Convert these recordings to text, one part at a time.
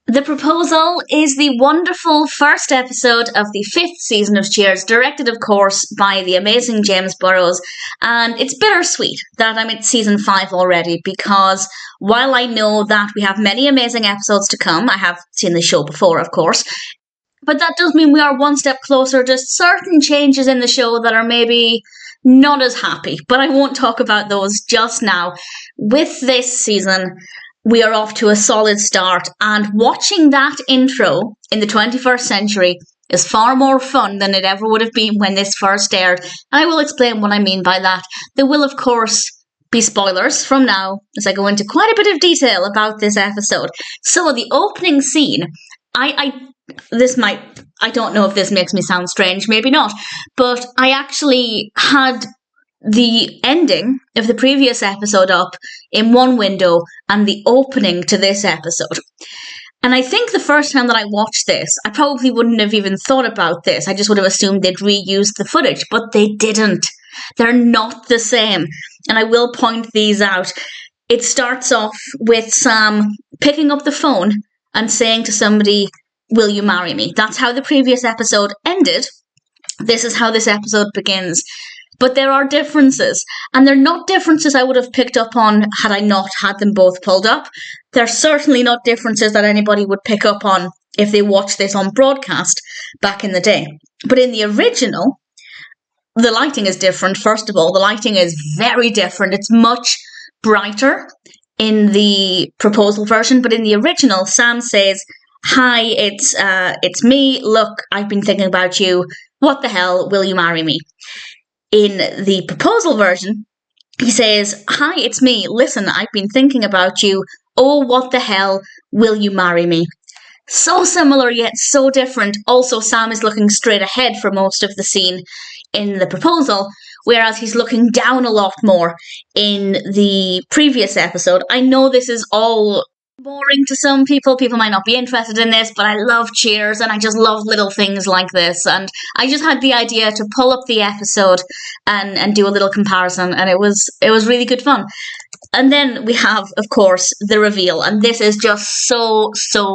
The Proposal is the wonderful first episode of the 5th season of Cheers, directed, of course, by the amazing James Burrows. And it's bittersweet that I'm at season 5 already, because while I know that we have many amazing episodes to come, I have seen the show before, of course, but that does mean we are one step closer to certain changes in the show that are maybe not as happy. But I won't talk about those just now. With this season, we are off to a solid start, and watching that intro in the 21st century is far more fun than it ever would have been when this first aired, and I will explain what I mean by that. There will, of course, be spoilers from now, as I go into quite a bit of detail about this episode. So, the opening scene, I don't know if this makes me sound strange, maybe not, but I actually had the ending of the previous episode up in one window and the opening to this episode. And I think the first time that I watched this, I probably wouldn't have even thought about this. I just would have assumed they'd reused the footage, but they didn't. They're not the same. And I will point these out. It starts off with Sam picking up the phone and saying to somebody, "Will you marry me?" That's how the previous episode ended. This is how this episode begins. But there are differences, and they're not differences I would have picked up on had I not had them both pulled up. They're certainly not differences that anybody would pick up on if they watched this on broadcast back in the day. But in the original, the lighting is different, first of all. The lighting is very different. It's much brighter in the proposal version, but in the original, Sam says, "Hi, it's me. Look, I've been thinking about you. What the hell, will you marry me?" In the proposal version, he says, "Hi, it's me. Listen, I've been thinking about you. Oh, what the hell, will you marry me?" So similar yet so different. Also, Sam is looking straight ahead for most of the scene in the proposal, whereas he's looking down a lot more in the previous episode. I know this is all boring to some people. People might not be interested in this, but I love Cheers, and I just love little things like this. And I just had the idea to pull up the episode and do a little comparison, and it was really good fun. And then we have, of course, the reveal, and this is just so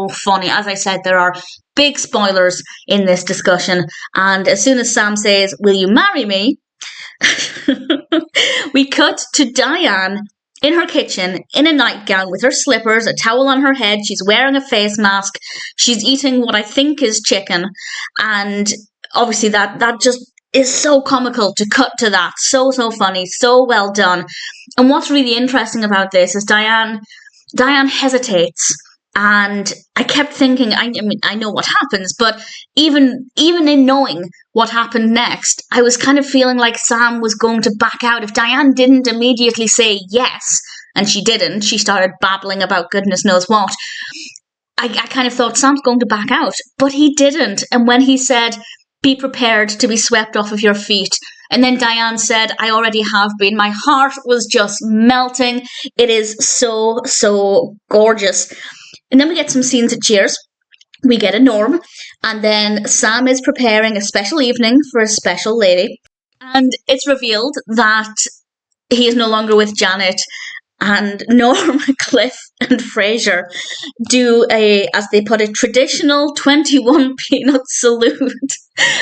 funny. As I said, there are big spoilers in this discussion, and as soon as Sam says, "Will you marry me?" we cut to Diane in her kitchen, in a nightgown, with her slippers, a towel on her head. She's wearing a face mask. She's eating what I think is chicken. And obviously that just is so comical to cut to that. So funny, so well done. And what's really interesting about this is Diane hesitates. And I kept thinking, I mean, I know what happens, but even in knowing what happened next, I was kind of feeling like Sam was going to back out. If Diane didn't immediately say yes, and she didn't, she started babbling about goodness knows what, I kind of thought Sam's going to back out, but he didn't. And when he said, "Be prepared to be swept off of your feet," and then Diane said, "I already have been," my heart was just melting. It is so gorgeous. And then we get some scenes at Cheers. We get a Norm, and then Sam is preparing a special evening for a special lady. And it's revealed that he is no longer with Janet, and Norm, Cliff, and Frasier do a, as they put it, traditional 21 peanut salute.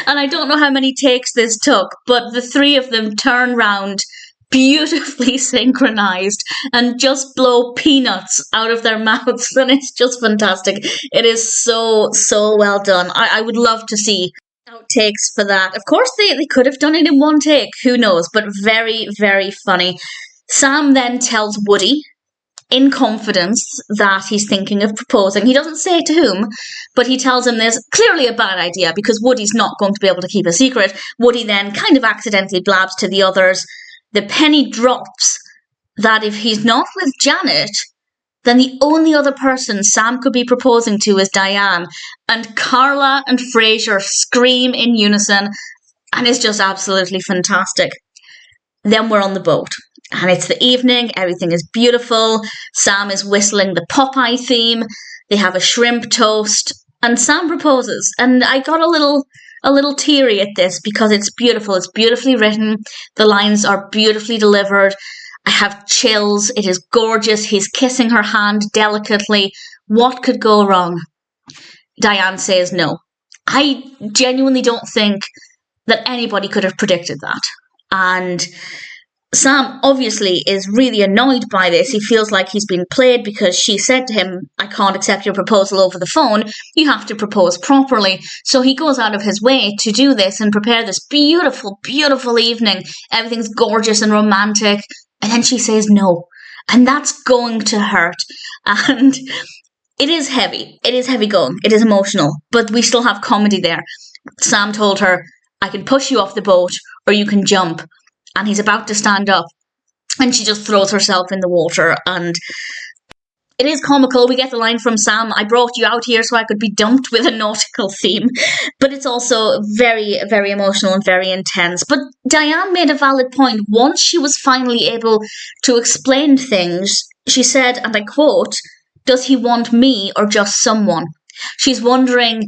And I don't know how many takes this took, but the three of them turn round, beautifully synchronized, and just blow peanuts out of their mouths, and it's just fantastic. It is so well done. I would love to see outtakes for that. Of course, they could have done it in one take, who knows, but very funny. Sam then tells Woody in confidence that he's thinking of proposing. He doesn't say to whom, but he tells him there's clearly a bad idea because Woody's not going to be able to keep a secret. Woody then kind of accidentally blabs to the others. The penny drops that if he's not with Janet, then the only other person Sam could be proposing to is Diane. And Carla and Frasier scream in unison, and it's just absolutely fantastic. Then we're on the boat, and it's the evening, everything is beautiful. Sam is whistling the Popeye theme. They have a shrimp toast, and Sam proposes. And I got a little teary at this because it's beautiful. It's beautifully written. The lines are beautifully delivered. I have chills. It is gorgeous. He's kissing her hand delicately. What could go wrong? Diane says no. I genuinely don't think that anybody could have predicted that. And Sam obviously is really annoyed by this. He feels like he's been played because she said to him, I can't accept your proposal over the phone. You have to propose properly. So he goes out of his way to do this and prepare this beautiful, beautiful evening. Everything's gorgeous and romantic. And then she says no. And that's going to hurt. And it is heavy. It is heavy going. It is emotional. But we still have comedy there. Sam told her, I can push you off the boat or you can jump. And he's about to stand up. And she just throws herself in the water. And it is comical. We get the line from Sam, I brought you out here so I could be dumped, with a nautical theme. But it's also very, very emotional and very intense. But Diane made a valid point. Once she was finally able to explain things, she said, and I quote, does he want me or just someone? She's wondering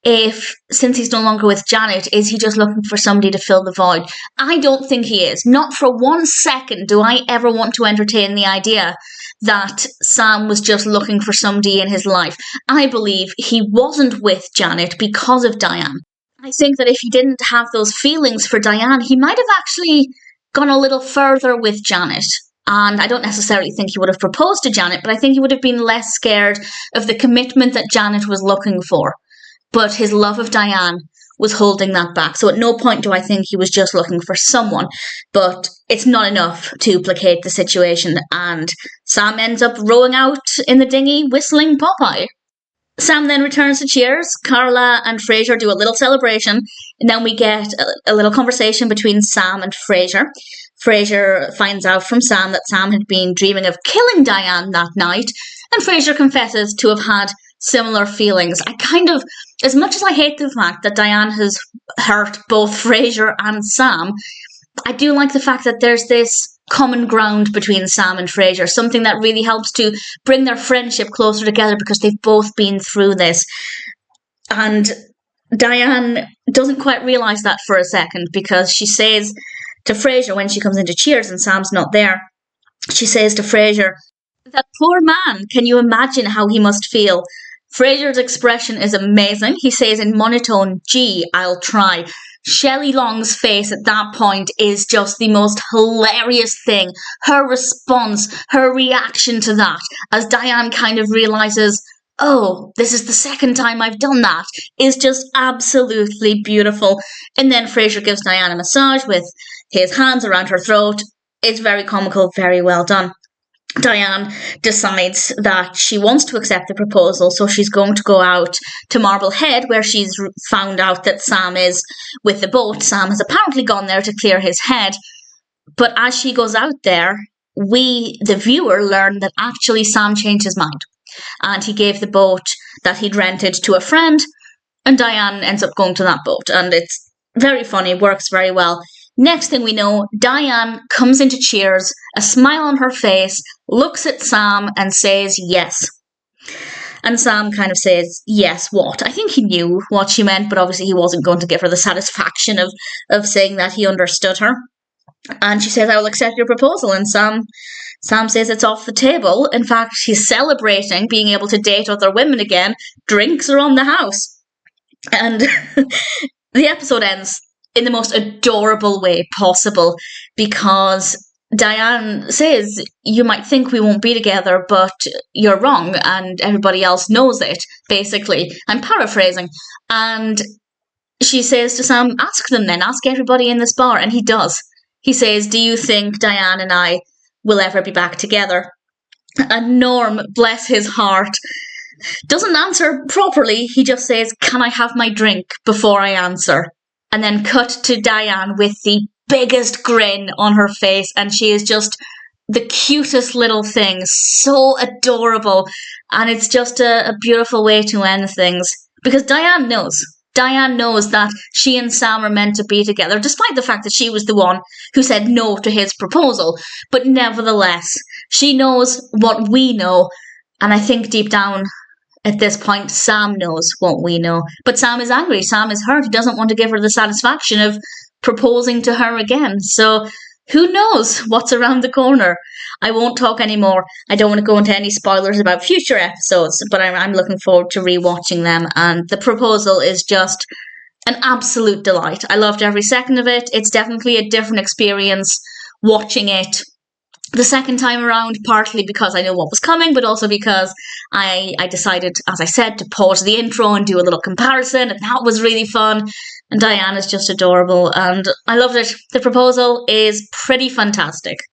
if, since he's no longer with Janet, is he just looking for somebody to fill the void? I don't think he is. Not for 1 second do I ever want to entertain the idea that Sam was just looking for somebody in his life. I believe he wasn't with Janet because of Diane. I think that if he didn't have those feelings for Diane, he might have actually gone a little further with Janet. And I don't necessarily think he would have proposed to Janet, but I think he would have been less scared of the commitment that Janet was looking for. But his love of Diane was holding that back. So at no point do I think he was just looking for someone. But it's not enough to placate the situation. And Sam ends up rowing out in the dinghy, whistling Popeye. Sam then returns to Cheers. Carla and Frasier do a little celebration. And then we get a little conversation between Sam and Frasier. Frasier finds out from Sam that Sam had been dreaming of killing Diane that night. And Frasier confesses to have had similar feelings. I kind of, as much as I hate the fact that Diane has hurt both Frasier and Sam, I do like the fact that there's this common ground between Sam and Frasier, something that really helps to bring their friendship closer together because they've both been through this. And Diane doesn't quite realise that for a second, because she says to Frasier when she comes into Cheers and Sam's not there, she says to Frasier, that poor man, can you imagine how he must feel? Frasier's expression is amazing. He says in monotone, gee, I'll try. Shelley Long's face at that point is just the most hilarious thing. Her response, her reaction to that, as Diane kind of realises, oh, this is the second time I've done that, is just absolutely beautiful. And then Frasier gives Diane a massage with his hands around her throat. It's very comical, very well done. Diane decides that she wants to accept the proposal, so she's going to go out to Marblehead, where she's found out that Sam is with the boat. Sam has apparently gone there to clear his head. But as she goes out there, we, the viewer, learn that actually Sam changed his mind. And he gave the boat that he'd rented to a friend, and Diane ends up going to that boat. And it's very funny, works very well. Next thing we know, Diane comes into Cheers, a smile on her face, looks at Sam and says yes. And Sam kind of says, yes, what? I think he knew what she meant, but obviously he wasn't going to give her the satisfaction of saying that he understood her. And she says, I will accept your proposal. And Sam says it's off the table. In fact, he's celebrating being able to date other women again. Drinks are on the house. And the episode ends in the most adorable way possible, because Diane says, you might think we won't be together, but you're wrong, and everybody else knows it, basically. I'm paraphrasing. And she says to Sam, ask them then, ask everybody in this bar. And he does. He says, do you think Diane and I will ever be back together? And Norm, bless his heart, doesn't answer properly. He just says, can I have my drink before I answer? And then cut to Diane with the biggest grin on her face. And she is just the cutest little thing. So adorable. And it's just a beautiful way to end things. Because Diane knows. Diane knows that she and Sam are meant to be together, despite the fact that she was the one who said no to his proposal. But nevertheless, she knows what we know. And I think deep down, at this point, Sam knows what we know. But Sam is angry. Sam is hurt. He doesn't want to give her the satisfaction of proposing to her again. So who knows what's around the corner? I won't talk anymore. I don't want to go into any spoilers about future episodes, but I'm looking forward to rewatching them. And the proposal is just an absolute delight. I loved every second of it. It's definitely a different experience watching it the second time around, partly because I know what was coming, but also because I decided, as I said, to pause the intro and do a little comparison, and that was really fun. And Diane is just adorable, and I loved it. The proposal is pretty fantastic.